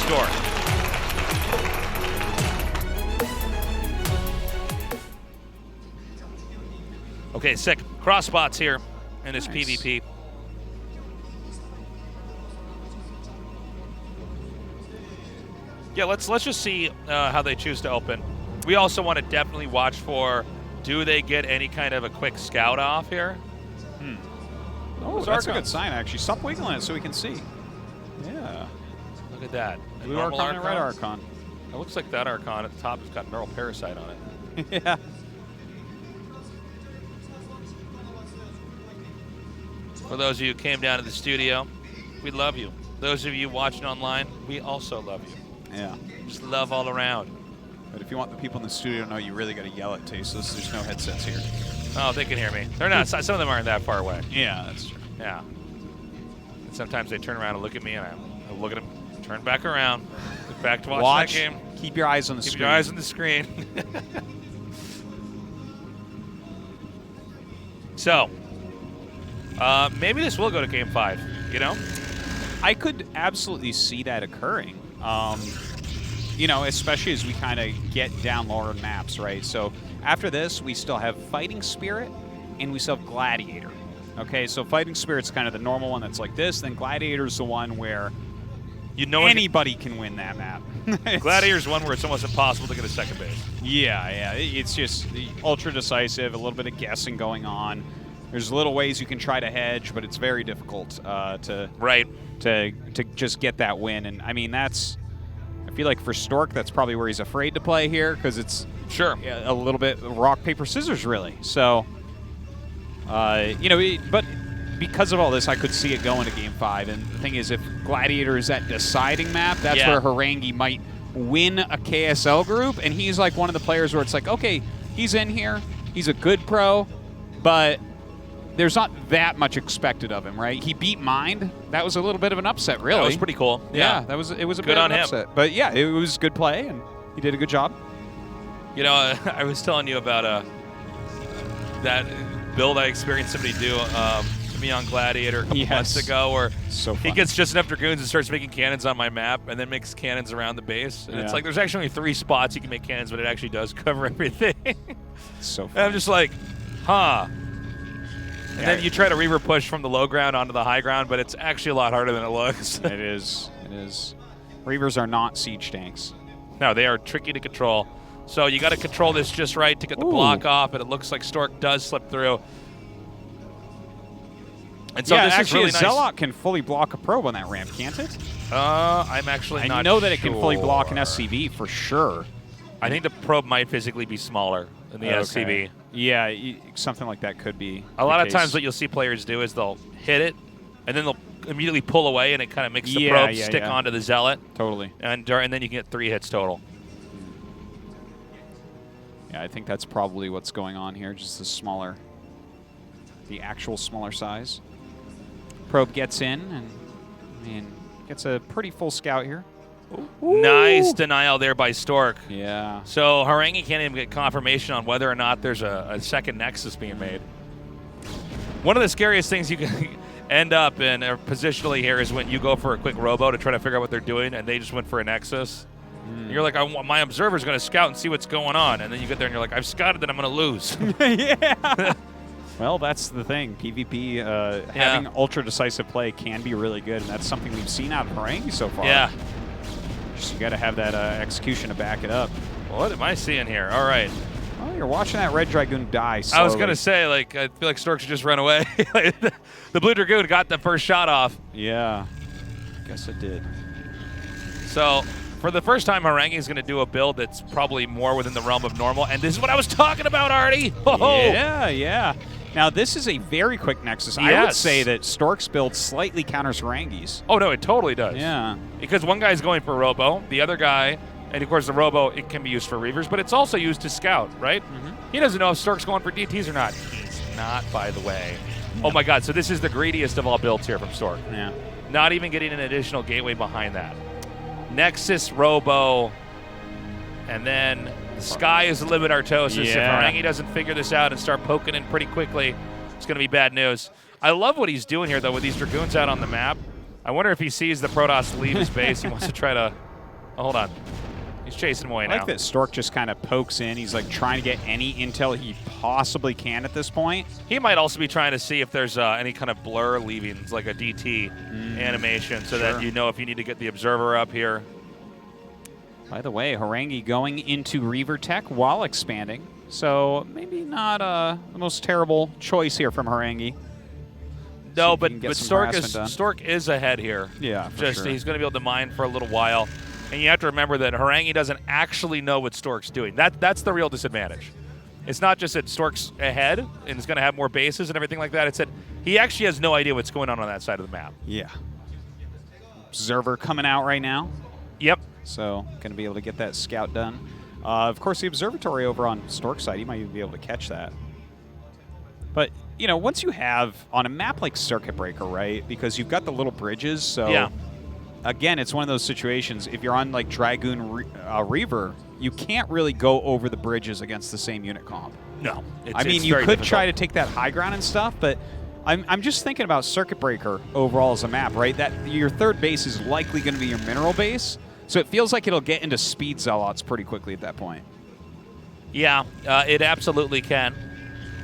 Stork. Okay, sick. Cross spots here in this Nice. PvP. Yeah, let's just see how they choose to open. We also want to definitely watch for, do they get any kind of a quick scout off here? Oh, that's a good sign, actually. Stop wiggling it so we can see. Yeah. Look at that. A Blue normal Archon and Red Archon. It looks like that Archon at the top has got Neural Parasite on it. Yeah. For those of you who came down to the studio, we love you. Those of you watching online, we also love you. Yeah. Just love all around. But if you want the people in the studio to know, you really got to yell at Tasteless. There's no headsets here. Oh, they can hear me. They're not. Some of them aren't that far away. Yeah, that's true. Yeah. And sometimes they turn around and look at me, and I look at them, turn back around, get back to watch that game. Keep your eyes on the screen. Keep your eyes on the screen. So, maybe this will go to Game 5, you know? I could absolutely see that occurring. You know, especially as we kind of get down lower maps, right? So after this, we still have Fighting Spirit, and we still have Gladiator. Okay, so Fighting Spirit's kind of the normal one that's like this. Then Gladiator's the one where anybody can win that map. Gladiator's one where it's almost impossible to get a second base. Yeah. It's just ultra decisive, a little bit of guessing going on. There's little ways you can try to hedge, but it's very difficult to just get that win. And I mean, I feel like for Stork, that's probably where he's afraid to play here, because it's a little bit rock, paper, scissors, really. So, you know, but because of all this, I could see it going to Game 5. And the thing is, if Gladiator is that deciding map, that's where Horang2 might win a KSL group. And he's like one of the players where it's like, okay, he's in here, he's a good pro, but there's not that much expected of him, right? He beat Mind. That was a little bit of an upset, really. That was pretty cool. Yeah, it was a good bit of on an him. upset. But yeah, it was good play, and he did a good job. You know, I was telling you about that build I experienced somebody do to me on Gladiator a couple months ago, where he gets just enough Dragoons and starts making cannons on my map, and then makes cannons around the base. And it's like there's actually only 3 spots you can make cannons, but it actually does cover everything. So and I'm just like, huh. And then you try to Reaver push from the low ground onto the high ground, but it's actually a lot harder than it looks. It is. Reavers are not siege tanks. No, they are tricky to control. So you got to control this just right to get the block off, and it looks like Stork does slip through. And so this actually, is really a Zealot can fully block a probe on that ramp, can't it? I'm actually not I know that it can fully block an SCV for sure. I think the probe might physically be smaller than the SCV. Yeah, something like that could be. A lot of times what you'll see players do is they'll hit it, and then they'll immediately pull away, and it kind of makes the probe stick onto the Zealot. Totally. And then you can get 3 hits total. Yeah, I think that's probably what's going on here, just the actual smaller size. Probe gets in, and I mean, gets a pretty full scout here. Ooh. Nice denial there by Stork. Yeah. So Horang2 can't even get confirmation on whether or not there's a second Nexus being made. One of the scariest things you can end up in positionally here is when you go for a quick robo to try to figure out what they're doing, and they just went for a Nexus. You're like, my observer's going to scout and see what's going on. And then you get there and you're like, I've scouted that I'm going to lose. Yeah. Well, that's the thing. PvP, having ultra decisive play can be really good, and that's something we've seen out of Horang2 so far. Yeah. Just you got to have that execution to back it up. What am I seeing here? All right. Well, you're watching that Red Dragoon die slowly. I was going to say, like, I feel like Stork should just run away. The Blue Dragoon got the first shot off. Yeah. Guess it did. So, for the first time, Horang2 is going to do a build that's probably more within the realm of normal, and this is what I was talking about, Artie. Yeah. Now, this is a very quick Nexus. Yes. I would say that Stork's build slightly counters Horang2's. Oh, no, it totally does. Yeah. Because one guy's going for Robo, the other guy, and of course the Robo, it can be used for Reavers, but it's also used to scout, right? He doesn't know if Stork's going for DTs or not. He's not, by the way. Oh my God, so this is the greediest of all builds here from Stork. Yeah. Not even getting an additional gateway behind that. Nexus, Robo, and then the sky is the limit Artosis. If Horang2 doesn't figure this out and start poking in pretty quickly, it's going to be bad news. I love what he's doing here, though, with these Dragoons out on the map. I wonder if he sees the Protoss leave his base. He wants to try to Oh, hold on. He's chasing him away now. I like that Stork just kind of pokes in. He's like trying to get any intel he possibly can at this point. He might also be trying to see if there's any kind of blur leavings, like a DT animation, so that you know if you need to get the observer up here. By the way, Horang2 going into Reaver Tech while expanding. So maybe not the most terrible choice here from Horang2. No, but Stork is ahead here. Yeah, for sure. He's going to be able to mine for a little while. And you have to remember that Horang2 doesn't actually know what Stork's doing. That's the real disadvantage. It's not just that Stork's ahead and is going to have more bases and everything like that. It's that he actually has no idea what's going on that side of the map. Yeah. Observer coming out right now. Yep. So going to be able to get that scout done. Of course, the observatory over on Stork's side, he might even be able to catch that. But, you know, once you have, on a map like Circuit Breaker, right, because you've got the little bridges, so... Yeah. Again, it's one of those situations, if you're on like Dragoon Reaver, you can't really go over the bridges against the same unit comp. No. I mean, you could try to take that high ground and stuff, but I'm just thinking about Circuit Breaker overall as a map, right? That your third base is likely going to be your mineral base, so it feels like it'll get into speed zealots pretty quickly at that point. Yeah, it absolutely can.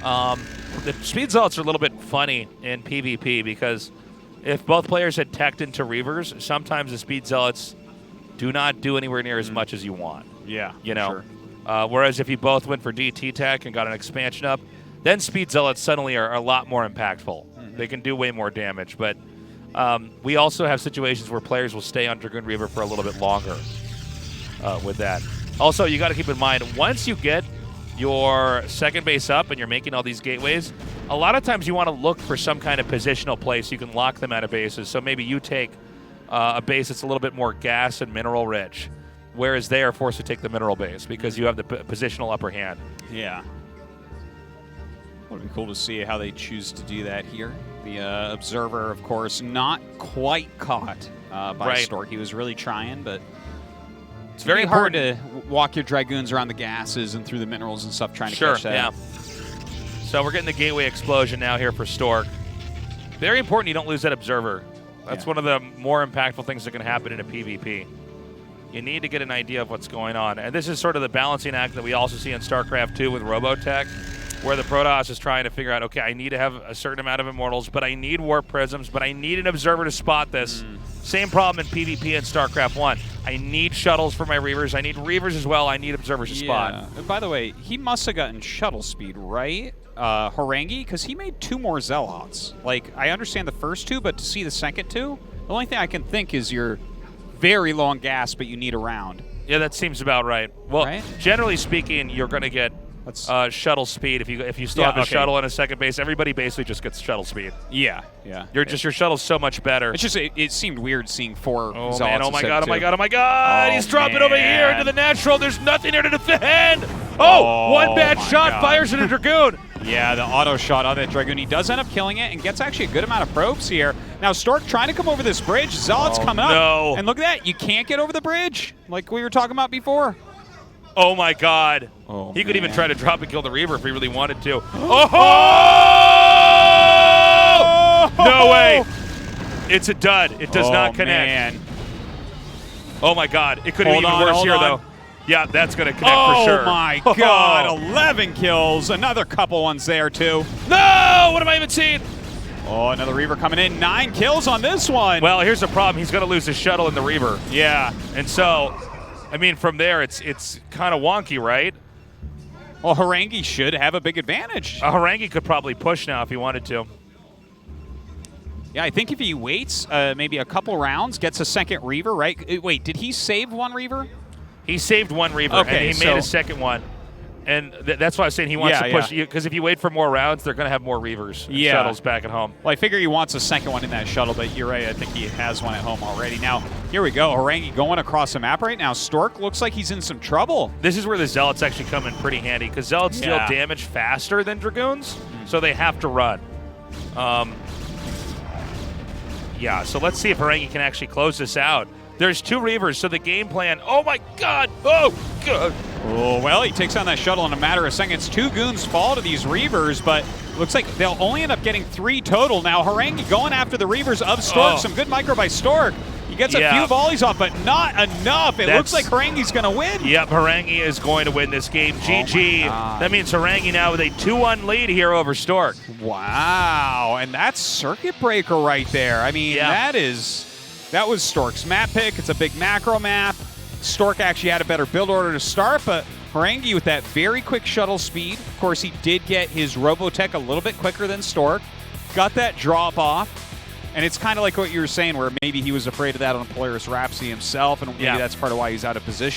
The speed zealots are a little bit funny in PvP because if both players had teched into Reavers, sometimes the speed zealots do not do anywhere near as much as you want. Yeah, you know. Whereas if you both went for DT tech and got an expansion up, then speed zealots suddenly are a lot more impactful. They can do way more damage. But we also have situations where players will stay on Dragoon Reaver for a little bit longer with that. Also, you got to keep in mind, once you get your second base up and you're making all these gateways, a lot of times you want to look for some kind of positional place you can lock them out of bases. So maybe you take a base that's a little bit more gas and mineral rich, whereas they are forced to take the mineral base because you have the positional upper hand. Yeah. Would be cool to see how they choose to do that here. The observer, of course, not quite caught by Stork. He was really trying, but it's very hard to walk your Dragoons around the gases and through the minerals and stuff trying to catch that. Yeah. So we're getting the gateway explosion now here for Stork. Very important you don't lose that observer. That's one of the more impactful things that can happen in a PvP. You need to get an idea of what's going on. And this is sort of the balancing act that we also see in StarCraft 2 with Robotech, where the Protoss is trying to figure out, okay, I need to have a certain amount of Immortals, but I need Warp Prisms, but I need an observer to spot this. Same problem in PvP and StarCraft 1. I need shuttles for my Reavers. I need Reavers as well. I need observers to spot. By the way, he must have gotten shuttle speed, right? Horang2, because he made 2 more Zealots. Like, I understand the first 2, but to see the second 2, the only thing I can think is your very long gas, but you need a round. Yeah, that seems about right. Well, generally speaking, you're going to get shuttle speed. If you still have a shuttle and a second base, everybody basically just gets shuttle speed. Yeah. Your shuttle's so much better. It's just it seemed weird seeing 4 Zealots. Man, oh my god! He's dropping over here into the natural. There's nothing there to defend. One bad shot fires at a Dragoon. Yeah, the auto shot on that Dragoon. He does end up killing it and gets actually a good amount of probes here. Now Stork trying to come over this bridge. Zealot's coming up. And look at that. You can't get over the bridge like we were talking about before. Oh my god. He could even try to drop and kill the Reaver if he really wanted to. No way. It's a dud. It does not connect. Man. Oh my god. It could have been even worse here though. Yeah, that's going to connect for sure. Oh my god. 11 kills. Another couple ones there too. No! What am I even seeing? Oh, another Reaver coming in. 9 kills on this one. Well, here's the problem. He's going to lose his shuttle in the Reaver. Yeah. And so, I mean, from there, it's kind of wonky, right? Well, Horang2 should have a big advantage. Horang2 could probably push now if he wanted to. Yeah, I think if he waits maybe a couple rounds, gets a second Reaver, right? Wait, did he save 1 Reaver? He saved 1 Reaver, and he made a second one. And that's why I was saying he wants to push, because if you wait for more rounds, they're going to have more Reavers and shuttles back at home. Well, I figure he wants a second one in that shuttle, but you're right. I think he has one at home already. Now, here we go. Horang2 going across the map right now. Stork looks like he's in some trouble. This is where the Zealots actually come in pretty handy, because Zealots deal damage faster than Dragoons, so they have to run. Yeah, so let's see if Horang2 can actually close this out. There's 2 Reavers, so the game plan, oh my god, oh god. Oh, well, he takes on that shuttle in a matter of seconds. 2 goons fall to these Reavers, but looks like they'll only end up getting 3 total. Now, Horang2 going after the Reavers of Stork. Some good micro by Stork. He gets a few volleys off, but not enough. It looks like Horang2's going to win. Yep, Horang2 is going to win this game. GG. That means Horang2 now with a 2-1 lead here over Stork. Wow, and that's Circuit Breaker right there. I mean, that was Stork's map pick. It's a big macro map. Stork actually had a better build order to start, but Horang2 with that very quick shuttle speed. Of course, he did get his Robotech a little bit quicker than Stork. Got that drop off. And it's kind of like what you were saying, where maybe he was afraid of that on Polaris Rhapsody himself, and maybe that's part of why he's out of position.